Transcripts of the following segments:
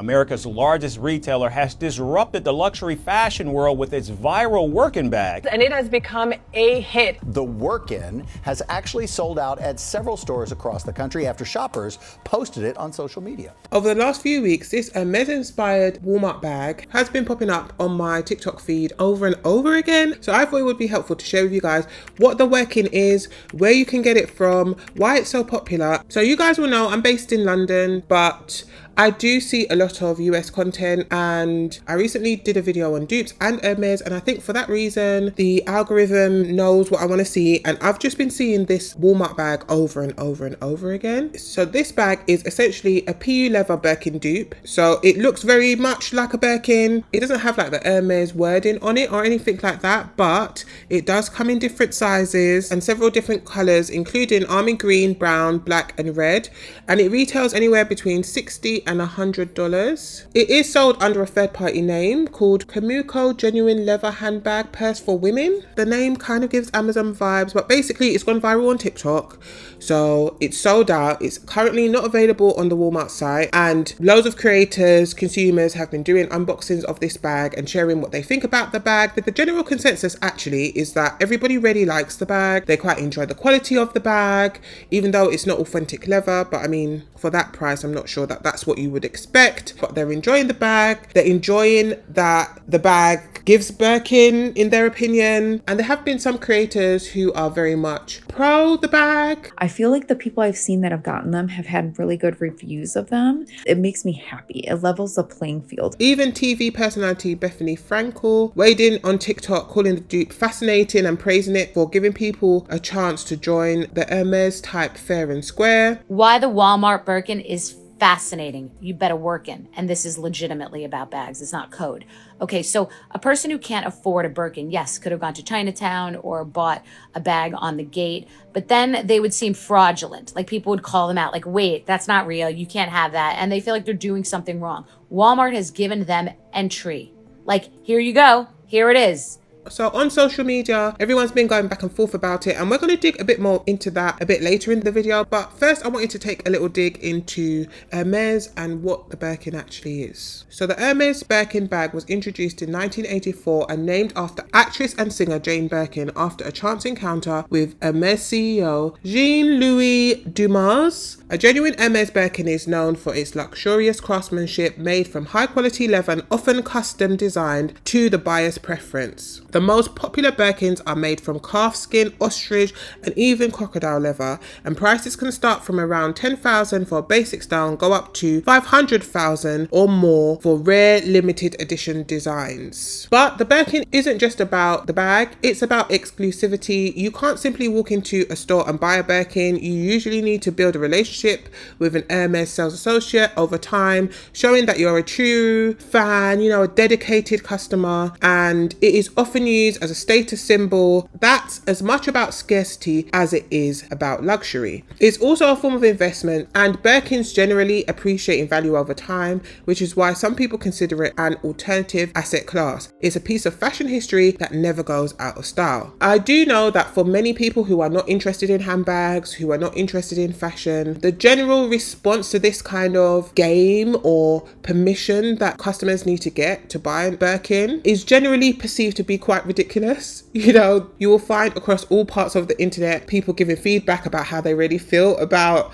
America's largest retailer has disrupted the luxury fashion world with its viral Wirkin bag. And it has become a hit. The Wirkin has actually sold out at several stores across the country after shoppers posted it on social media. Over the last few weeks, this Hermès-inspired Walmart bag has been popping up on my TikTok feed over and over again. So I thought it would be helpful to share with you guys what the Wirkin is, where you can get it from, why it's so popular. So you guys will know I'm based in London, but I do see a lot of US content, and I recently did a video on Dupes and Hermès, and I think for that reason the algorithm knows what I want to see, and I've just been seeing this Walmart bag over and over and over again. So this bag is essentially a PU leather Birkin dupe. So it looks very much like a Birkin. It doesn't have like the Hermès wording on it or anything like that, but it does come in different sizes and several different colors, including almond green, brown, black and red, and it retails anywhere between $60 and $100. It is sold under a third-party name called Camuco Genuine Leather Handbag Purse for Women. The name kind of gives Amazon vibes, but basically it's gone viral on TikTok, so it's sold out. It's currently not available on the Walmart site, and loads of creators, consumers have been doing unboxings of this bag and sharing what they think about the bag. But the general consensus actually is that everybody really likes the bag. They quite enjoy the quality of the bag, even though it's not authentic leather. But I mean, for that price, I'm not sure that that's what you would expect. But they're enjoying the bag. They're enjoying that the bag gives Birkin, in their opinion. And there have been some creators who are very much pro the bag. I feel like the people I've seen that have gotten them have had really good reviews of them. It makes me happy. It levels the playing field. Even TV personality Bethany Frankel weighed in on TikTok, calling the dupe fascinating and praising it for giving people a chance to join the Hermès type fair and square. Why the Walmart Birkin is fascinating. You better work in. And this is legitimately about bags. It's not code. Okay, so a person who can't afford a Birkin, yes, could have gone to Chinatown or bought a bag on the gate, but then they would seem fraudulent. Like people would call them out like, wait, that's not real. You can't have that. And they feel like they're doing something wrong. Walmart has given them entry. Like, here you go. Here it is. So on social media, everyone's been going back and forth about it, and we're going to dig a bit more into that a bit later in the video. But first I wanted to take a little dig into Hermès and what the Birkin actually is. So the Hermès Birkin bag was introduced in 1984 and named after actress and singer Jane Birkin after a chance encounter with Hermès CEO Jean-Louis Dumas. A genuine Hermès Birkin is known for its luxurious craftsmanship, made from high quality leather and often custom designed to the buyer's preference. The most popular Birkins are made from calf skin, ostrich and even crocodile leather, and prices can start from around $10,000 for a basic style and go up to $500,000 or more for rare limited edition designs. But the Birkin isn't just about the bag, it's about exclusivity. You can't simply walk into a store and buy a Birkin. You usually need to build a relationship with an Hermès sales associate over time, showing that you're a true fan, a dedicated customer, and it is often used as a status symbol. That's as much about scarcity as it is about luxury. It's also a form of investment, and Birkins generally appreciate in value over time, which is why some people consider it an alternative asset class. It's a piece of fashion history that never goes out of style. I do know that for many people who are not interested in handbags, who are not interested in fashion, the general response to this kind of game or permission that customers need to get to buy a Birkin is generally perceived to be quite ridiculous. You will find across all parts of the internet people giving feedback about how they really feel about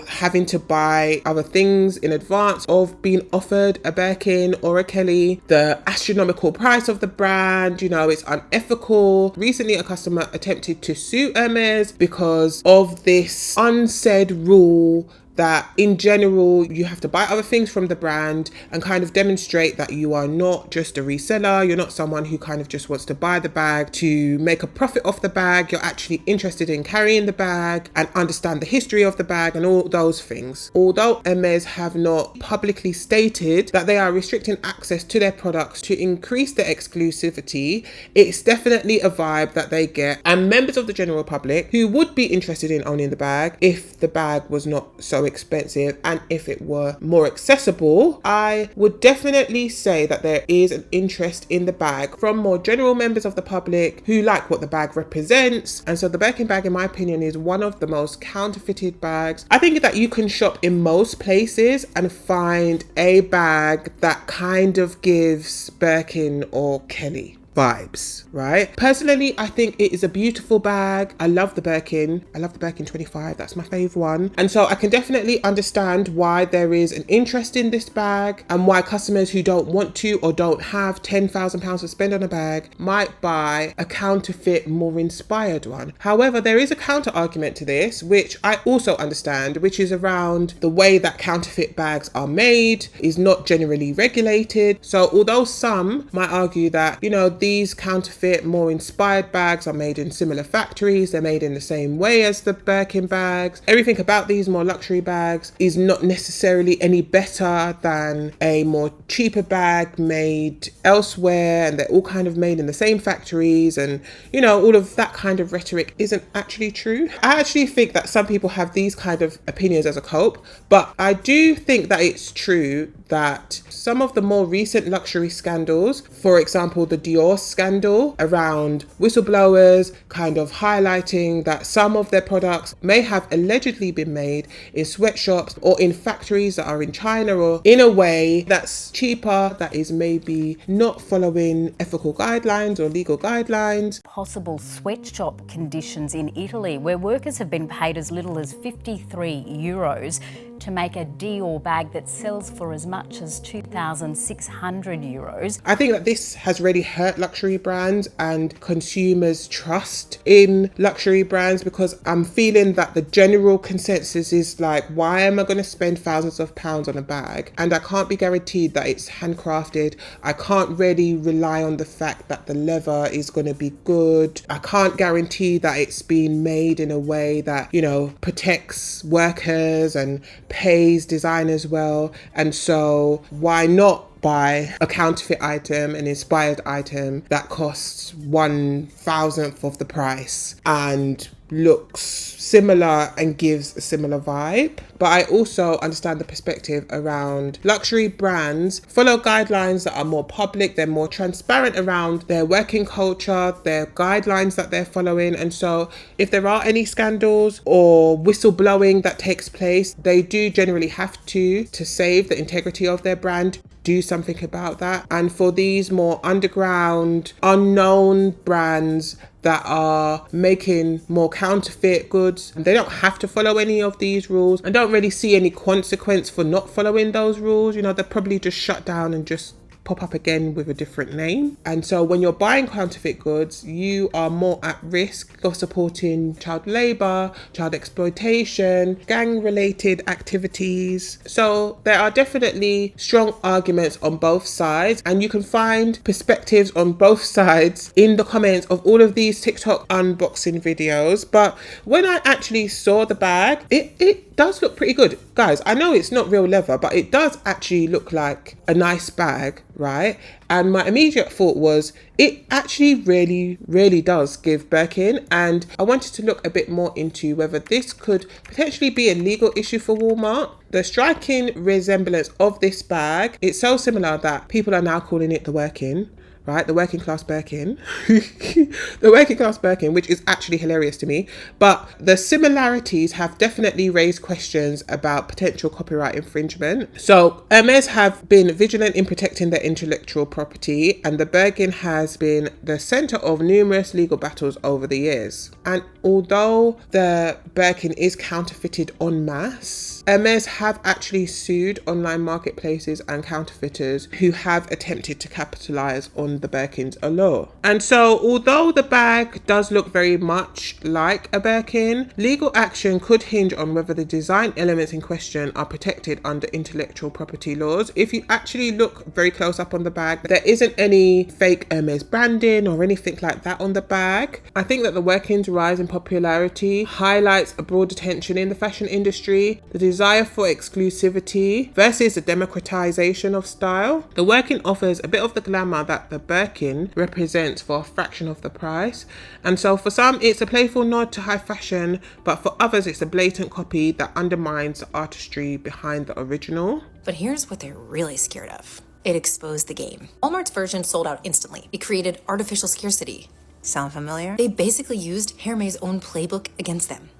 having to buy other things in advance of being offered a Birkin or a Kelly, the astronomical price of the brand, it's unethical. Recently, a customer attempted to sue Hermès because of this unsaid rule that in general you have to buy other things from the brand and kind of demonstrate that you are not just a reseller, you're not someone who kind of just wants to buy the bag to make a profit off the bag, you're actually interested in carrying the bag and understand the history of the bag and all those things. Although Hermès have not publicly stated that they are restricting access to their products to increase their exclusivity, it's definitely a vibe that they get, and members of the general public who would be interested in owning the bag if the bag was not so so expensive, and if it were more accessible, I would definitely say that there is an interest in the bag from more general members of the public who like what the bag represents. And so the Birkin bag, in my opinion, is one of the most counterfeited bags. I think that you can shop in most places and find a bag that kind of gives Birkin or Kelly vibes, right? Personally, I think it is a beautiful bag. I love the Birkin. I love the Birkin 25. That's my fave one. And so I can definitely understand why there is an interest in this bag and why customers who don't want to or don't have £10,000 to spend on a bag might buy a counterfeit, more inspired one. However, there is a counter argument to this, which I also understand, which is around the way that counterfeit bags are made is not generally regulated. So although some might argue that, you know, these counterfeit, more inspired bags are made in similar factories, they're made in the same way as the Birkin bags, everything about these more luxury bags is not necessarily any better than a more cheaper bag made elsewhere, and they're all kind of made in the same factories, and you know, all of that kind of rhetoric isn't actually true. I actually think that some people have these kind of opinions as a cope, but I do think that it's true that some of the more recent luxury scandals, for example the Dior scandal around whistleblowers kind of highlighting that some of their products may have allegedly been made in sweatshops or in factories that are in China or in a way that's cheaper, that is maybe not following ethical guidelines or legal guidelines. Possible sweatshop conditions in Italy where workers have been paid as little as €53 to make a Dior bag that sells for as much as €2,600. I think that this has really hurt luxury brands and consumers' trust in luxury brands, because I'm feeling that the general consensus is like, why am I going to spend thousands of pounds on a bag and I can't be guaranteed that it's handcrafted? I can't really rely on the fact that the leather is going to be good. I can't guarantee that it's been made in a way that, you know, protects workers and pays designers well. And so why not buy a counterfeit item, an inspired item that costs 1,000th of the price and looks similar and gives a similar vibe? But I also understand the perspective around luxury brands follow guidelines that are more public, they're more transparent around their working culture, their guidelines that they're following. And so if there are any scandals or whistleblowing that takes place, they do generally have to save the integrity of their brand, do something about that. And for these more underground, unknown brands that are making more counterfeit goods, they don't have to follow any of these rules and don't really see any consequence for not following those rules. You know, they're probably just shut down and just pop up again with a different name. And so when you're buying counterfeit goods, you are more at risk of supporting child labor, child exploitation, gang related activities. So there are definitely strong arguments on both sides, and you can find perspectives on both sides in the comments of all of these TikTok unboxing videos. But when I actually saw the bag, it does look pretty good. Guys, I know it's not real leather, but it does actually look like a nice bag, right? And my immediate thought was, it actually really does give Birkin. And I wanted to look a bit more into whether this could potentially be a legal issue for Walmart. The striking resemblance of this bag, it's so similar that people are now calling it the Wirkin. Right, the working class Birkin, the working class Birkin, which is actually hilarious to me. But the similarities have definitely raised questions about potential copyright infringement. So Hermès have been vigilant in protecting their intellectual property, and the Birkin has been the center of numerous legal battles over the years. And although the Birkin is counterfeited en masse, Hermès have actually sued online marketplaces and counterfeiters who have attempted to capitalize on the Birkin's allure. And so although the bag does look very much like a Birkin, legal action could hinge on whether the design elements in question are protected under intellectual property laws. If you actually look very close up on the bag, there isn't any fake Hermès branding or anything like that on the bag. I think that the Wirkin's rise in popularity highlights a broad attention in the fashion industry. The desire for exclusivity versus the democratization of style. The Wirkin offers a bit of the glamour that the Birkin represents for a fraction of the price. And so for some, it's a playful nod to high fashion, but for others, it's a blatant copy that undermines the artistry behind the original. But here's what they're really scared of. It exposed the game. Walmart's version sold out instantly. It created artificial scarcity. Sound familiar? They basically used Hermès' own playbook against them.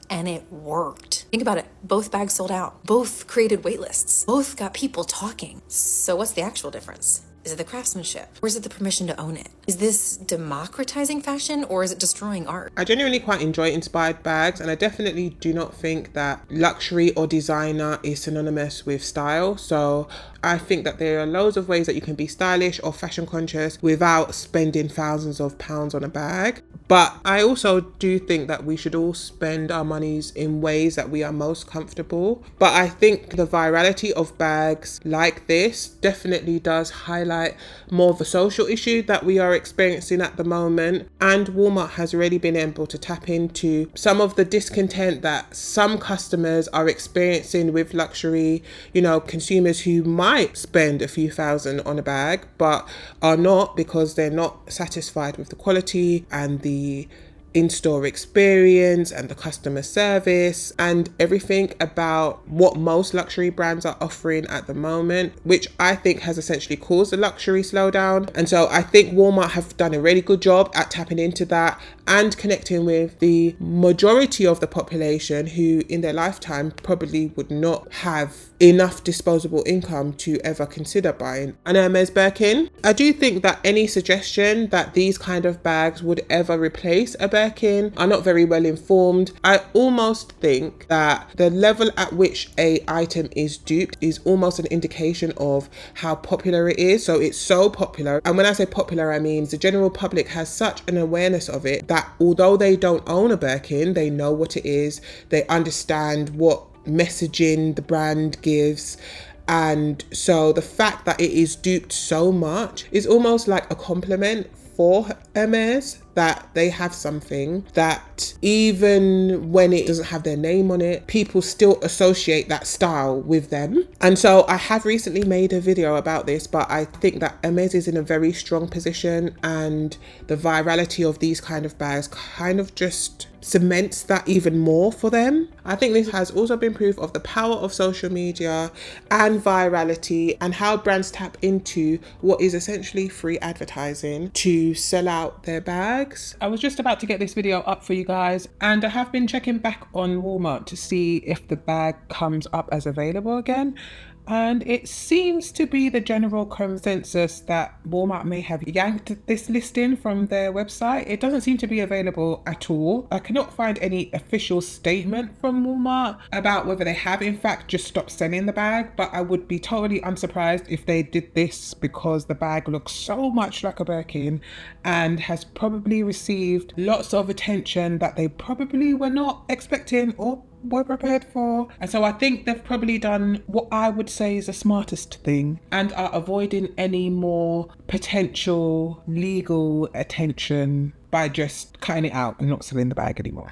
And it worked. Think about it. Both bags sold out. Both created wait lists. Both got people talking. So what's the actual difference? Is it the craftsmanship? Or is it the permission to own it? Is this democratizing fashion, or is it destroying art? I genuinely quite enjoy inspired bags, and I definitely do not think that luxury or designer is synonymous with style. So I think that there are loads of ways that you can be stylish or fashion conscious without spending thousands of pounds on a bag. But I also do think that we should all spend our monies in ways that we are most comfortable. But I think the virality of bags like this definitely does highlight more of a social issue that we are experiencing at the moment. And Walmart has really been able to tap into some of the discontent that some customers are experiencing with luxury, you know, consumers who might spend a few thousand on a bag but are not, because they're not satisfied with the quality and the in-store experience and the customer service and everything about what most luxury brands are offering at the moment, which I think has essentially caused a luxury slowdown. And so I think Walmart have done a really good job at tapping into that and connecting with the majority of the population who in their lifetime probably would not have enough disposable income to ever consider buying an Hermès Birkin. I do think that any suggestion that these kind of bags would ever replace a Birkin are not very well informed. I almost think that the level at which a item is duped is almost an indication of how popular it is. So it's so popular, and when I say popular, I mean the general public has such an awareness of it that although they don't own a Birkin, they know what it is, they understand what messaging the brand gives. And so the fact that it is duped so much is almost like a compliment for Hermès, that they have something that even when it doesn't have their name on it, people still associate that style with them. And so I have recently made a video about this, but I think that Hermès is in a very strong position, and the virality of these kind of bags kind of just cements that even more for them. I think this has also been proof of the power of social media and virality, and how brands tap into what is essentially free advertising to sell out their bags. I was just about to get this video up for you guys, and I have been checking back on Walmart to see if the bag comes up as available again. And it seems to be the general consensus that Walmart may have yanked this listing from their website. It doesn't seem to be available at all. I cannot find any official statement from Walmart about whether they have in fact just stopped selling the bag, but I would be totally unsurprised if they did this, because the bag looks so much like a Birkin and has probably received lots of attention that they probably were not expecting or were prepared for. And so I think they've probably done what I would say is the smartest thing and are avoiding any more potential legal attention by just cutting it out and not selling the bag anymore.